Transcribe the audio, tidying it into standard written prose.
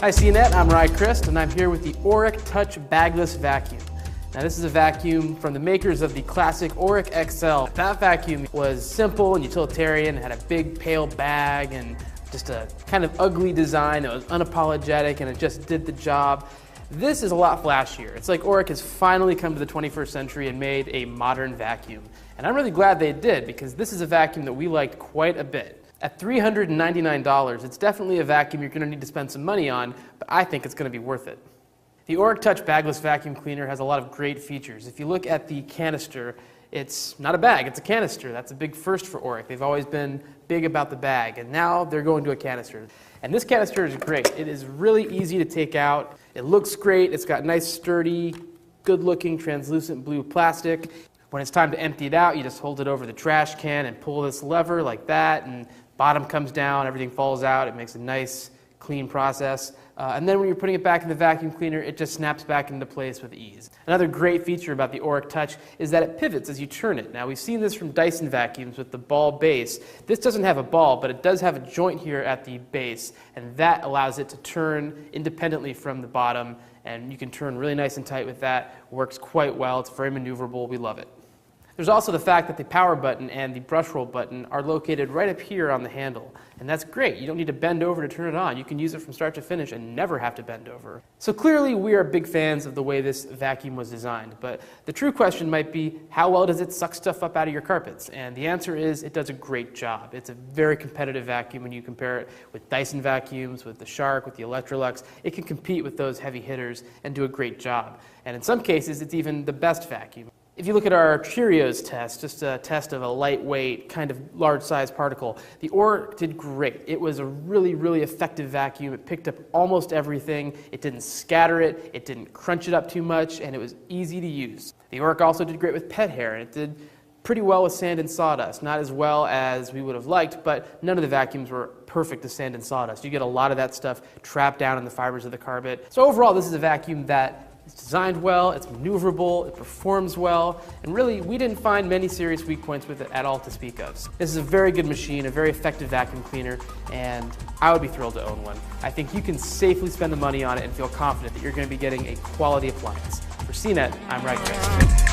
Hi CNET, I'm Oreck, and I'm here with the Oreck Touch Bagless Vacuum. Now this is a vacuum from the makers of the classic Oreck XL. That vacuum was simple and utilitarian, had a big pale bag and just a kind of ugly design that was unapologetic, and it just did the job. This is a lot flashier. It's like Oreck has finally come to the 21st century and made a modern vacuum. And I'm really glad they did, because this is a vacuum that we liked quite a bit. At $399, it's definitely a vacuum you're going to need to spend some money on, but I think it's going to be worth it. The Oreck Touch Bagless Vacuum Cleaner has a lot of great features. If you look at the canister, it's not a bag, it's a canister. That's a big first for Oreck. They've always been big about the bag, and now they're going to a canister. And this canister is great. It is really easy to take out. It looks great. It's got nice, sturdy, good-looking, translucent blue plastic. When it's time to empty it out, you just hold it over the trash can and pull this lever like that, and bottom comes down, everything falls out. It makes a nice, clean process. And then when you're putting it back in the vacuum cleaner, it just snaps back into place with ease. Another great feature about the Oreck Touch is that it pivots as you turn it. Now, we've seen this from Dyson vacuums with the ball base. This doesn't have a ball, but it does have a joint here at the base, and that allows it to turn independently from the bottom, and you can turn really nice and tight with that. Works quite well. It's very maneuverable. We love it. There's also the fact that the power button and the brush roll button are located right up here on the handle. And that's great. You don't need to bend over to turn it on. You can use it from start to finish and never have to bend over. So clearly we are big fans of the way this vacuum was designed. But the true question might be, how well does it suck stuff up out of your carpets? And the answer is, it does a great job. It's a very competitive vacuum when you compare it with Dyson vacuums, with the Shark, with the Electrolux. It can compete with those heavy hitters and do a great job. And in some cases, it's even the best vacuum. If you look at our Cheerios test, just a test of a lightweight, kind of large-sized particle, the Oreck did great. It was a really, really effective vacuum. It picked up almost everything. It didn't scatter it. It didn't crunch it up too much, and it was easy to use. The Oreck also did great with pet hair, and it did pretty well with sand and sawdust. Not as well as we would have liked, but none of the vacuums were perfect to sand and sawdust. You get a lot of that stuff trapped down in the fibers of the carpet. So overall, this is a vacuum that it's designed well, it's maneuverable, it performs well, and really, we didn't find many serious weak points with it at all to speak of. This is a very good machine, a very effective vacuum cleaner, and I would be thrilled to own one. I think you can safely spend the money on it and feel confident that you're going to be getting a quality appliance. For CNET, I'm Oreck.